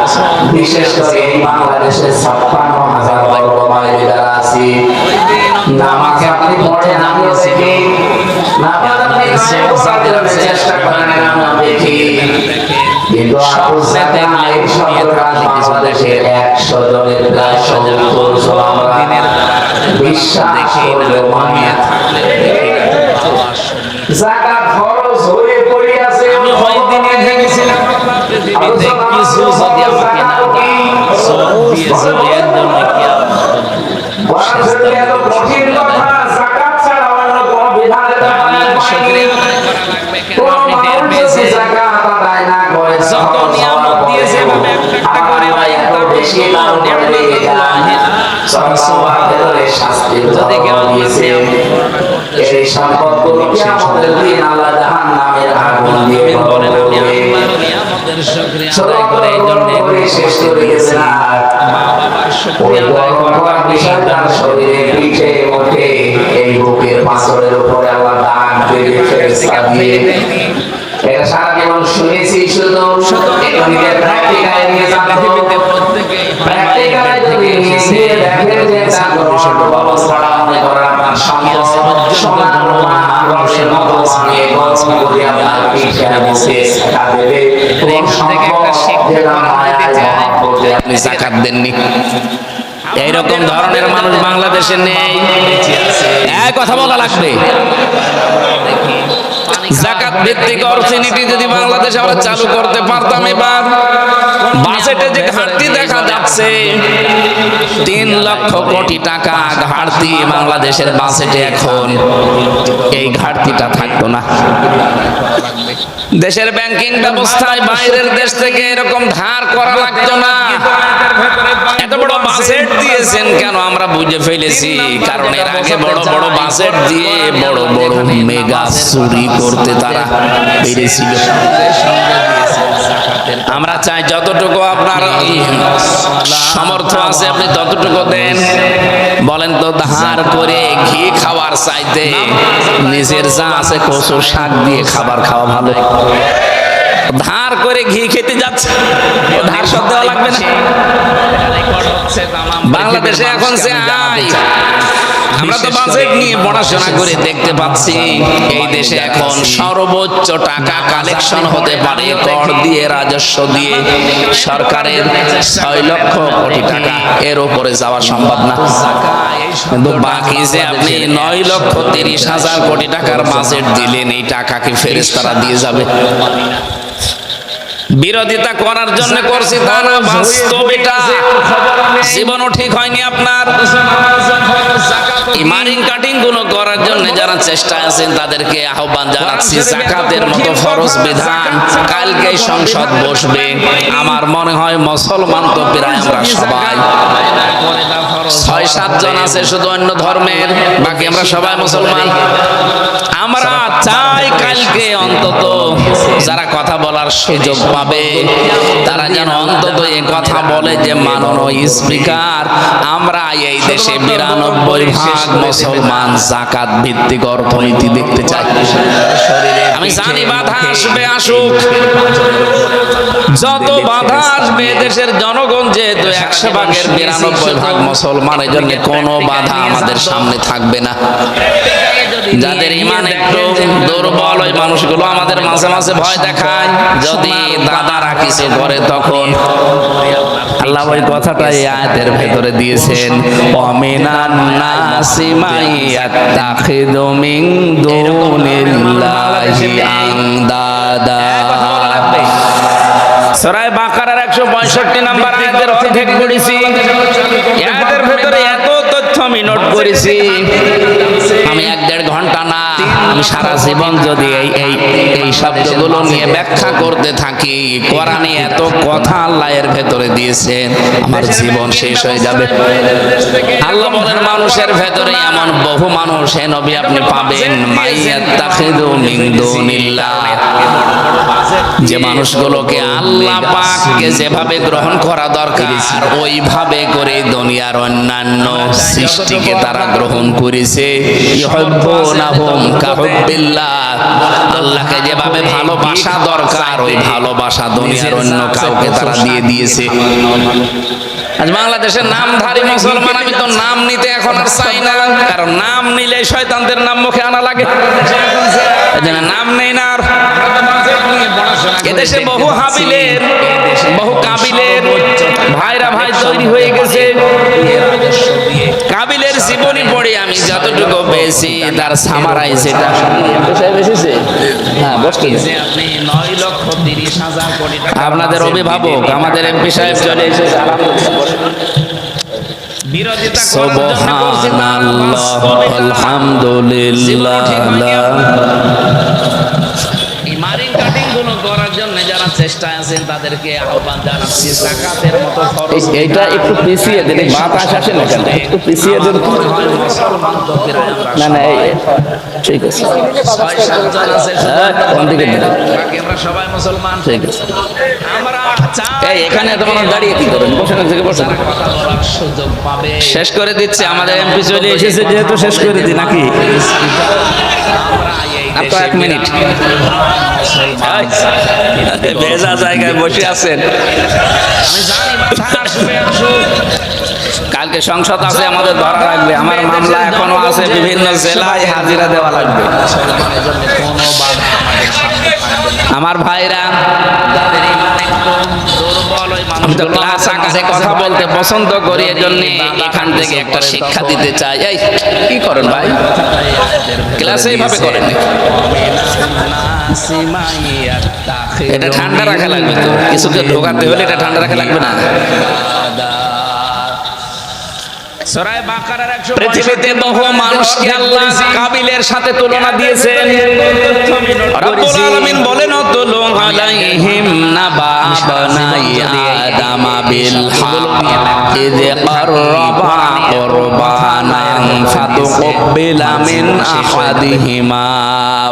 বিশেষ করে এই বাংলাদেশের 56,000 বর্গ মাইল যারা আছি, নামাজ আপনি পড়েন আমিও দেখি, নামাজ আপনি চেষ্টা করেন আমিও দেখি, কিন্তু বাংলাদেশের 100 জনের প্রায় 70 জন আমরা বিশ্বাস করলেও মানি না। যাকাত ফরজ হয়ে পড়ে আছে, আমি কয়েকদিনে দেখেছিলাম পৃথিবীতে কিছু যদি আমাকে না সব দিয়ে জড়িয়ে জন্য কি এত কঠিন কথা, যাকাত ছাড়া অন্য কোনো বিধানের শুকরিয়া আদায় করা লাগবে। কেন আপনি টের পেয়েছেন যাকাত আদায় না করে যত নিয়ামত দিয়েছে এভাবে একটা করে এত বেশি দাম করে দিয়ে যায়, শাস্তি যদি কেউ দিয়েছে এই সম্পদগুলোকে আমাদের দিন আল্লাহ জাহান্নামের আগুন দিয়ে বলেন আমি করবে। আল্লাহর নিয়ামতের শুকরিয়া আদায় করে এই জন্য শেষ করে গেছে না, মা বাবার ওই শুকরিয়া আদায় করবার বিশাল তার শরীরে পিঠে মুখে এই বুকের পাথরের উপরে আল্লাহ দাগ দিয়ে ফেরেশতা দিয়ে, এটা সারা জীবন শুনেছি, শুধু এটা নিজের প্র্যাকটিক্যালে নিয়ে যাবো। পৃথিবীতে প্রত্যেকেই প্র্যাকটিক্যালে যদি নিয়ে দেখেন যে তার কোনো ব্যবস্থা মনে করেন আপনার সম্পদ সোনার গোনা রসের মতো বানিয়ে গল্প করে আপনার পিঠে বসে টাকা দেবে, এবং সম্পদ যেটা মায়ায় মহব্বতে আপনি যাকাত দেননি। এইরকম ধরনের মানুষ বাংলাদেশে নেই, এক কথা বলা লাগবে। যাকাত ভিত্তিক অর্থনীতি যদি বাংলাদেশে আমরা চালু করতে পারতাম, এবার বাজেটে যে ঘাটতি দেখা যাচ্ছে 3 লক্ষ কোটি টাকা ঘাটতি বাংলাদেশের বাজেটে, এখন এই ঘাটতিটা থাকতো না। দেশের ব্যাংকিং ব্যবস্থায় বাইরের দেশ থেকে এরকম ধার করা লাগতো না। এত বড় বাজেট দিয়েছেন কেন আমরা বুঝে ফেলেছি, কারণ এর আগে বড় বড় বাজেট দিয়ে বড় বড় মেগা চুরি করতে তারা পেরেছিল। আমরা চাই যতটুকু আপনার সামর্থ্য আছে আপনি ততটুকু দেন। বলেন তো, ধার করে ঘি খাওয়ার চাইতে নিজের যা আছে কচু শাক দিয়ে খাবার খাওয়া ভালো। ধার করে ঘি খেতে যাচ্ছে, ধার সব দেওয়া লাগবে না। বাংলাদেশে এখন যে আয়, আমরা তো বাজেট নিয়ে পড়াশোনা করে দেখতে পাচ্ছি এই দেশে এখন সর্বোচ্চ টাকা কালেকশন হতে পারে কর দিয়ে, রাজস্ব দিয়ে সরকারের 6 লক্ষ কোটি টাকা, এর উপরে যাওয়া সম্ভব না। কিন্তু বাকি যে আপনি 9,30,000 কোটি টাকার বাজেট দিলেন, এই টাকা কি ফেরেশতারা দিয়ে যাবে? বিরোধিতা করার জন্য করছি তা না, বাস্তব এটা। জীবনও ঠিক হয়নি আপনার। মারিং কাটিং গুলো করার জন্য যারা চেষ্টা আছেন তাদেরকে আহ্বান জানাচ্ছি, যাকাতের মতো ফরজ বিধান কালকেই সংসদ বসবে। আমার মনে হয় মুসলমান তো প্রায় আমরা সবাই 6-7 জন আছে শুধু অন্য ধর্মের, বাকি আমরা সবাই মুসলমান। আমরা চাই কালকে অন্তত যারা কথা বলার সুযোগ পাবে তারা যেন অন্তত এই কথা বলে যে মাননীয় স্পিকার, আমরা এই দেশে 92% মুসলমান যাকাত ভিত্তিক অর্থনীতি দেখতে চাই। আমি জানি বাধা আসবে, আসুক, যত বাধা আসবে দেশের জনগণ যেহেতু 100%-এর 92% মুসলমান, এই জন্য কোনো বাধা আমাদের সামনে থাকবে না। যাদের ঈমান একটু দুর্বল ওই মানুষগুলো আমাদের মাঝে মাঝে ভয় দেখায়, যদি দাদারা কিছু করে তখন আল্লাহ ওই কথাটা এই আয়াতের ভেতরে দিয়েছেন, ওয়ামিনান নাসি মাইয়াত্তাখিযু মিন দুনিল্লাহি আনদাদা। সূরা বাকারার 165 নম্বর আয়াতের অর্ধেক পড়েছি। আয়াতের ভেতরে এত তথ্য আমি নোট করেছি, আমি 1-1.5 ঘন্টা না, আমি সারা জীবন যদি এই শব্দগুলো নিয়ে ব্যাখ্যা করতে থাকি, কোরআনে এত কথা আল্লাহ এর ভেতরে দিয়েছেন, আমার জীবন শেষ হয়ে যাবে। আল্লাহ বলেন মানুষের ভেতরে এমন বহু মানুষ হে নবী আপনি পাবেন, মাইয়াত্তাখিযু মিন দুনিল্লাহ, যে মানুষগুলোকে আল্লাহ পাককে যেভাবে গ্রহণ করা দরকার ওইভাবে করে দুনিয়ার অন্যান্য সৃষ্টি কাজটিকে তারা গ্রহণ করেছে। ইউহিব্বুনাহুম কাহুব্বিল্লাহ, আল্লাহকে যেভাবে ভালোবাসা দরকার ওই ভালোবাসা দুনিয়ার অন্য কাউকে তারা দিয়ে দিয়েছে। আজ বাংলাদেশের নামধারী মুসলমান, আমি তো নাম নিতে এখন আর চাই না, কারণ নাম নিলে শয়তানদের নাম মুখে আনা লাগে, এজন্য নাম নেই না। আর এদেশে বহু হাবিলের বহু কাবিলের ভাইরা ভাই তৈরি হয়ে গেছে। কাবিলের জীবনী পড়ে আমি যতটুকু পেয়েছি তার সামারাই সেটা আপনাদের অভিভাবক আমাদের এমপি সাহেব চলে এসেছে। সুবহানাল্লাহ আলহামদুলিল্লাহ। মারিং কাটিং গুলো করার জন্য যারা চেষ্টা আছেন তাদেরকে আহ্বান জানাচ্ছি, যাকাতের মতো খরচ এইটা একটু পিছিয়ে দিলে বাতাস আসে না, কেন একটু পিছিয়ে দিন। মুসলমান তো প্রায় না না ঠিক আছে, 6-7 জন আছে কোন দিকে বাকি আমরা সবাই মুসলমান, ঠিক আছে। আমরা চাই এখানে তোমরা দাঁড়িয়ে কি করবেন, বসে না থেকে বসে কথা বলার সুযোগ পাবে। শেষ করে দিচ্ছে, আমাদের এমপি চলে এসেছে যেহেতু শেষ করে দি নাকি আপনার 1 মিনিট ভেজা জায়গায় বসে আছেন। কালকে সংসদ আছে, আমাদের ধরা লাগবে। আমার মামলা এখনো আছে, বিভিন্ন জেলায় হাজিরা দেওয়া লাগবে। আমার ভাইরা আমি তো ক্লাস আকাশে কথা বলতে পছন্দ করি, এজন্য এখান থেকে একটা শিক্ষা দিতে চাই। এই কি করেন ভাই, ক্লাসে এইভাবে করেন? এটা ঠান্ডা রাখা লাগবে তো, কিছুকে ঢোকাতে হলে এটা ঠান্ডা রাখা লাগবে না। পৃথিবীতে বহু মানুষকে আল্লাহ কাবিলের সাথে তুলনা দিয়েছেন। রব্বুল আলামিন বলেন উতলু আলাইহিম নাবা বানাই আদম বিল হক ইয ক্বাররাবা কুরবানান ফাতুকবিলা মিন আহাদিহিমা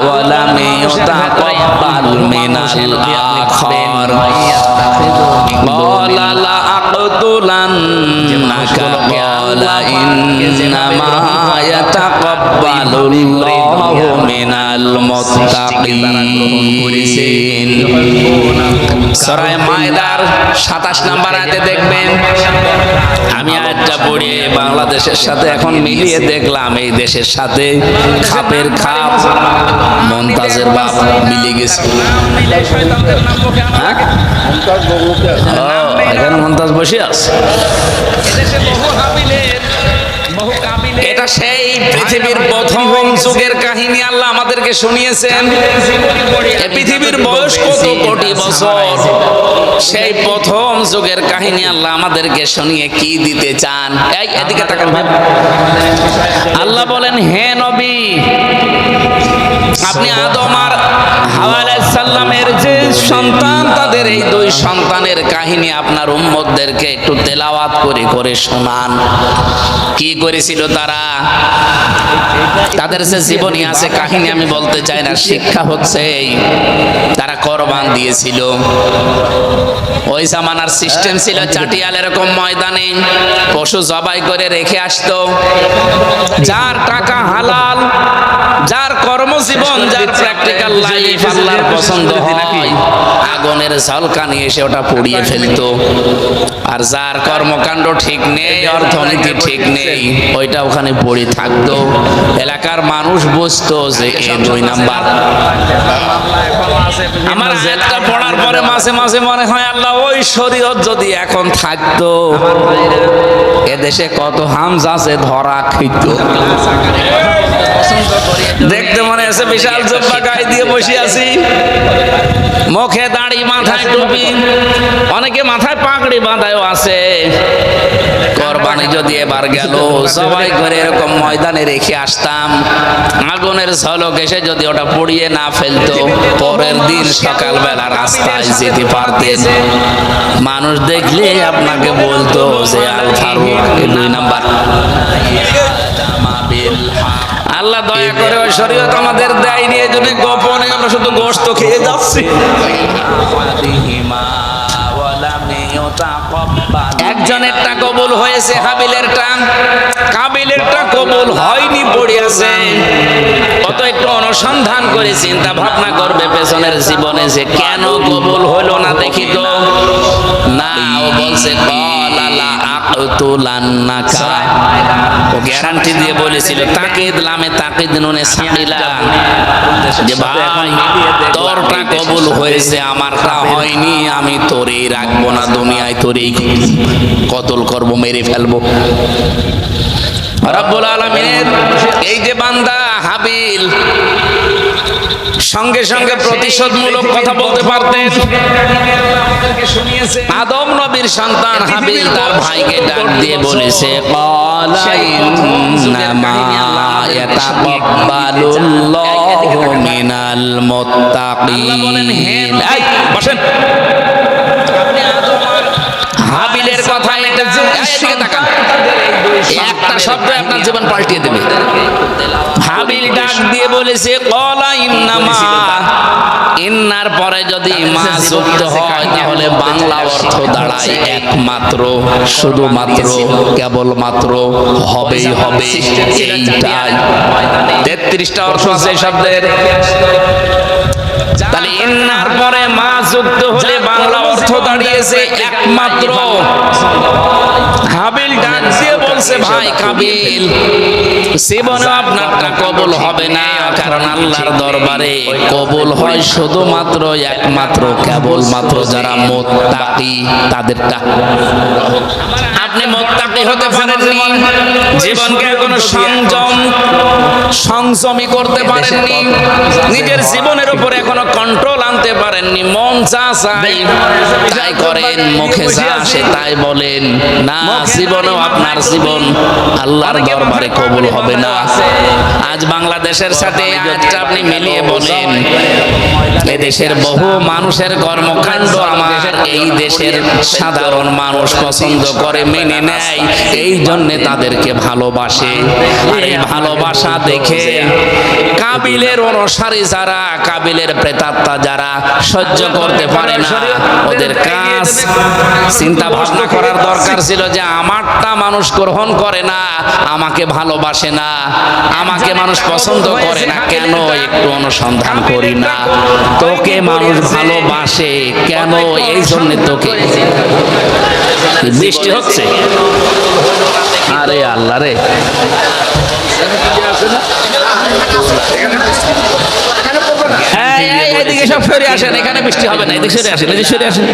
ওয়া লাম ইউতাকাব্বাল মিনাল আখার ক্বালা লা আक़তুলান্নাকা ক্বালা ইন্নামা ইয়াতাকাব্বালুল্লাহু মিনাল মুত্তাকিন। সূরা মায়দার 27 নম্বর আয়াতে দেখবেন, আমি আয়াতটা পড়ে বাংলাদেশের সাথে এখন মিলিয়ে দেখলাম এই দেশের সাথে খাপের খাপ মমতাজের বাপ মিলে গেছে। এখানে মমতাজ বসে আছে। এটা সেই পৃথিবীর প্রথম যুগের কাহিনী আল্লাহ আমাদেরকে শুনিয়েছেন। এই পৃথিবীর বয়স কত কোটি বছর, সেই প্রথম যুগের কাহিনী আল্লাহ আমাদেরকে শুনিয়ে কি দিতে চান? এই এদিকে তাকান। আল্লাহ বলেন, হে নবী, আপনি আদম আর হাওয়া আলাইহিস সালামের যে সন্তান, তাদের এই 2 সন্তানের কাহিনী আপনার উম্মতদেরকে একটু তেলাওয়াত করে করে শোনান। কি করেছিল তারা? তাদের যে জীবনী আছে, কাহিনী আমি বলতে চাই না, শিক্ষা হচ্ছে তারা কোরবান দিয়েছিল। ওই জামানার সিস্টেম ছিল চাটিয়াল এরকম ময়দানে পশু জবাই করে রেখে আসতো। যার টাকা হালাল, যার কর্মজীবন, যার প্র্যাকটিক্যাল লাইফ আল্লাহর পছন্দ হয়, আগুনের ঝলকানি এসে ওটা পুড়িয়ে ফেলতো। আর যার কর্মকাণ্ড ঠিক নেই, অর্থনীতি ঠিক নেই, ওইটা ওখানে পড়ে থাকতো। এলাকার মানুষ বুঝতো যে এই 2 নাম্বার। আমার আয়াতটা পড়ার পরে মাঝে মাঝে মনে হয়, আল্লাহ ওই শরীয়ত যদি এখন থাকতো, এদেশে কত হামজা আছে ধরা খেত। দেখতে মনে আছে বিশাল জব্বা গায়ে দিয়ে বসে আছি, মুখে দাড়ি, মাথায় টুপি, অনেকে মাথায় পাগড়ি বাঁধায়ও আছে। কোরবানি যদি এবার গেল সবাই করে এরকম ময়দানে রেখে আসতাম, আগুনের ঝলক এসে যদি ওটা পুড়িয়ে না ফেলতো, পরের দিন সকালবেলা রাস্তায় যেতে পারতেন। মানুষ দেখলে আপনাকে বলতো যে আল ফারুক 2 নাম্বার। আল্লাহ দয়া করে ওই শরীয়ত আমাদের দেয়নি, এজন্য গোপনে আমরা শুধু গোশত খেয়ে যাচ্ছি। একজনেরটা কবুল হয়েছে, হাবিলেরটা। কাবিলের লাগছে, কত একটু অনুসন্ধান করে চিন্তা ভাবনা করবে পেছনের জীবনে যে কেন কবুল হলো না দেখি তো। না, ও বলছে কলালা আকতুলান্নাকা, ও গ্যারান্টি দিয়ে বলেছিল তাকিদ লামে তাকিদ নুনে সাকিলা, যে ভাই তোরটা কবুল হয়েছে আমারটা হয়নি, আমি তোরেই রাখবো না দুনিয়ায়, তোরেই কতল করব, মেরে ফেলবো। রব্বুল আলামিনের এই যে বান্দা হাবিল সঙ্গে সঙ্গে প্রতিশোধমূলক কথা বলতে পারতেন। আদম নবীর সন্তান হাবিল তার ভাইকে ডাক দিয়ে বলেছে ক্বালা ইন্নামা ইয়াতাকাব্বালুল্লাহু মিনাল মুত্তাকিন। এই বসেন, হাবিলের কথা এটা, এদিকে তাকান, একটা শব্দ আপনার জীবন পাল্টিয়ে দেবে। হাবিল ডাক দিয়ে বলেছে ক্বালা ইন্নামা, ইন্নার পরে যদি মা যুক্ত হয় তাহলে বাংলা অর্থ দাঁড়ায় একমাত্র, শুধুমাত্র, কেবলমাত্র, হবেই হবে, এইটাই। 33টা অর্থ আছে এই শব্দের। তাহলে ইন্নার পরে মা যুক্ত হলে বাংলা অর্থ দাঁড়িয়েছে একমাত্র। হাবিল ডাক দিয়ে বলছে ভাই কাবিল, জীবনে আপনারটা কবুল হবে না, কারণ আল্লাহর দরবারে কবুল হয় শুধুমাত্র একমাত্র কেবলমাত্র যারা মুত্তাকি তাদেরটা। আপনি মুত্তাকি হতে পারেননি, জীবনকে এখনো সংযমী করতে পারেননি, নিজের জীবনের উপর এখনো কন্ট্রোল আনতে পারেননি, মন যা চাই তাই করেন, মুখে যা আসে তাই বলেন, না জীবনেও আপনার জীবন আল্লাহর দরবারে কবুল হবে না। আজ বাংলাদেশের সাথে আজটা আপনি মিলিয়ে বলেন, এদেশের বহু মানুষের কর্মকাণ্ড আমার এই দেশের সাধারণ মানুষ পছন্দ করে, মেনে নেয়, এই জন্যে তাদেরকে ভালোবাসে। আর এই ভালোবাসা দেখে কাবিলের অনুসারী যারা, কাবিলের প্রেতাত্মা যারা সহ্য করতে পারে না, ওদের কাজ চিন্তা ভাবনা করার দরকার ছিল যে আমারটা মানুষ গ্রহণ করে না, আমাকে ভালোবাসে না, আমাকে মানুষ পছন্দ করে না, কেন একটু অনুসন্ধান করি না, তোকে মানুষ ভালোবাসে কেন, এই জন্য তোকে। বৃষ্টি হচ্ছে, আরে আল্লাহ রে, এদিকে সব সরে আসেন, এখানে বৃষ্টি হবে না, এদিকে সরে আসেন, এদিকে সরে আসেন,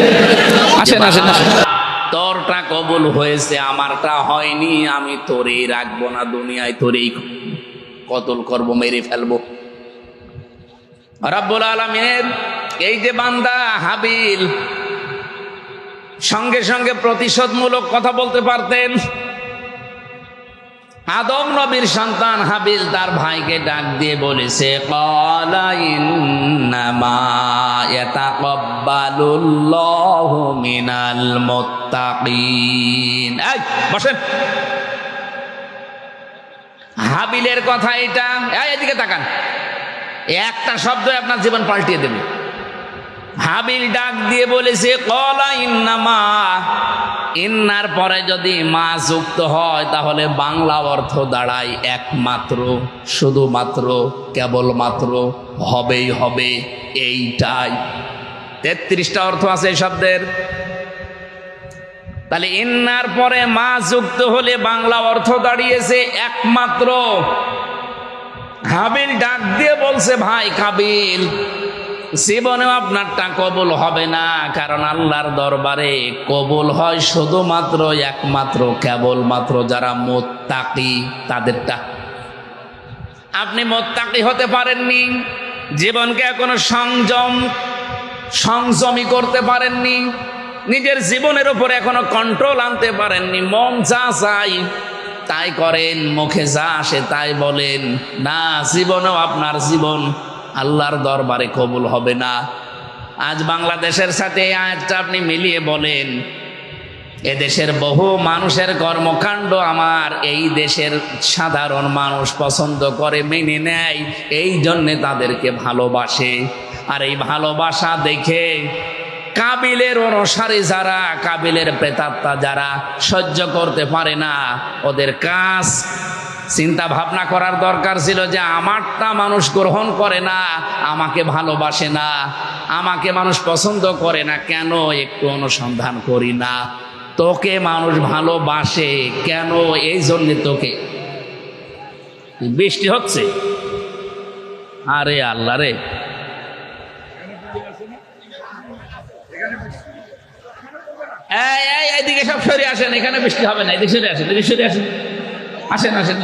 আসেন আসেন আসেন। তোরটা কবুল হয়েছে আমারটা হয়নি, আমি তোরেই রাখবো না দুনিয়ায়, তোরেই কতল করব, মেরে ফেলবো। রব্বুল আলামিনের এই যে বান্দা হাবিল সঙ্গে সঙ্গে প্রতিশোধমূলক কথা বলতে পারতেন। আদম নবীর সন্তান হাবিল তার ভাইকে ডাক দিয়ে বলেছে ক্বালা ইন্নামা ইয়াতাকাব্বালুল্লাহু মিনাল মুত্তাকিন। এই বসেন, হাবিলের কথা এটা, এদিকে তাকান, একটা শব্দ আপনার জীবন পাল্টিয়ে দেবে। হাবিল ডাক দিয়ে বলেছে ক্বালা ইন্নামা, ইন্নার পরে যদি মা যুক্ত হয় তাহলে বাংলা অর্থ দাঁড়ায় একমাত্র, শুধুমাত্র, কেবলমাত্র, হবেই হবে, এইটাই। 33টা অর্থ আছে এই শব্দের। তাহলে ইন্নার পরে মা যুক্ত হলে বাংলা অর্থ দাঁড়িয়েছে একমাত্র। হাবিল ডাক দিয়ে বলছে ভাই কাবিল, জীবনেও আপনারটা কবুল হবে না, কারণ আল্লাহর দরবারে কবুল হয় শুধুমাত্র একমাত্র কেবলমাত্র যারা মুত্তাকি তাদেরটা। আপনি মুত্তাকি হতে পারেননি, জীবনকে এখনো সংযমী করতে পারেননি, নিজের জীবনের উপর এখনো কন্ট্রোল আনতে পারেননি, মন যা চাই তাই করেন, মুখে যা আসে তাই বলেন, না জীবনেও আপনার জীবন আল্লাহর দরবারে কবুল হবে না। আজ বাংলাদেশের সাথে এই আয়াতটা আপনি মিলিয়ে বলেন, এদেশের বহু মানুষের কর্মকাণ্ড আমার এই দেশের সাধারণ মানুষ পছন্দ করে, মেনে নেয়, এই জন্যে তাদেরকে ভালোবাসে। আর এই ভালোবাসা দেখে কাবিলের অনুসারী যারা, কাবিলের প্রেতাত্মা যারা সহ্য করতে পারে না, ওদের কাজ চিন্তা ভাবনা করার দরকার ছিল যে আমারটা মানুষ গ্রহণ করে না, আমাকে ভালোবাসে না, আমাকে মানুষ পছন্দ করে না, কেন একটু অনুসন্ধান করি না। তোকে মানুষ ভালোবাসে কেন, এই জন্য তোকে। বৃষ্টি হচ্ছে, আরে আল্লাহ রে, এইদিকে সব সরে আসেন, এখানে বৃষ্টি হবে না, এদিকে সরে আসেন, এদিকে সরে আসেন, আসেন আসেন।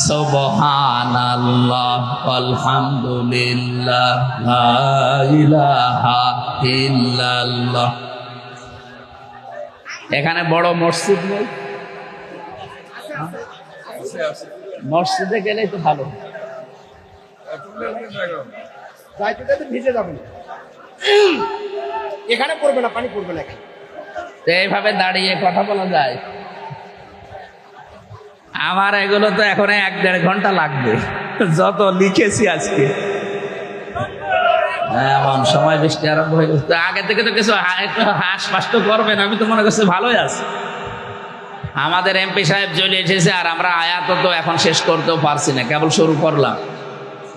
সুবহানাল্লাহ আলহামদুলিল্লাহ লা ইলাহা ইল্লাল্লাহ। এখানে বড় মসজিদ নেই, মসজিদে গেলেই তো ভালো। ভিজে যাবে, এখানে পড়বে না, পানি পড়বে না। এইভাবে দাঁড়িয়ে কথা বলা যায়? আমার এগুলো তো এখন 1-1.5 ঘন্টা লাগবে, যত লিখেছি আজকে। এমন সময় বৃষ্টি আরম্ভ হয়ে গেছে, আগে থেকে তো কিছু একটু হাঁসফাঁস তো করবেন, আমি তো মনে করছি ভালোই আছে। আমাদের এমপি সাহেব চলে এসেছে, আর আমরা আয়াত তো এখন শেষ করতেও পারছি না, কেবল শুরু করলাম।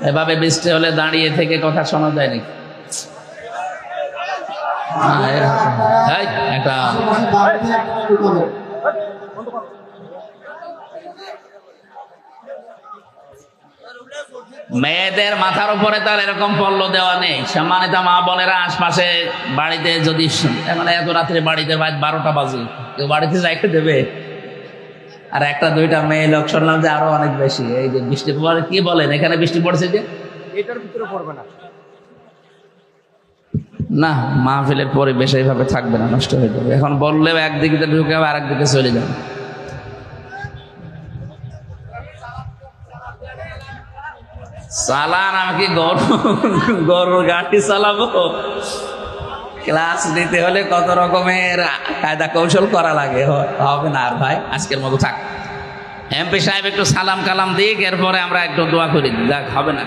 এভাবে বৃষ্টি হলে দাঁড়িয়ে থেকে কথা শোনা যায় নাকি? একটা মেয়েদের মাথার উপরে তার এরকম পল্ল দেওয়া নেই। সম্মানিত মা বোনেরা, আশপাশে বাড়িতে যদি মানে এত রাত্রে বাড়িতে 12টা বাজে কেউ বাড়িতে যাইতে দেবে? আর 1-2টা মেয়ে লোক শুনলাম যে আরো অনেক বেশি। এই যে বৃষ্টি পড়ে, কি বলেন এখানে বৃষ্টি পড়ছে যে? এটার ভিতরে পড়বে না, না, মাহফিলের পরিবেশ এইভাবে থাকবে না, নষ্ট হয়ে যাবে। এখন বললেও একদিকে ঢুকে আর একদিকে চলে যাবে। চালান, আমি কি গরুর গাড়ি চালাবো? ক্লাস নিতে হলে কত রকমের কায়দা কৌশল করা লাগে, হবে না। আর ভাই আজকের মতো থাক, এমপি সাহেব একটু সালাম কালাম দিক, এরপরে আমরা একটু দোয়া করি, যাক হবে না।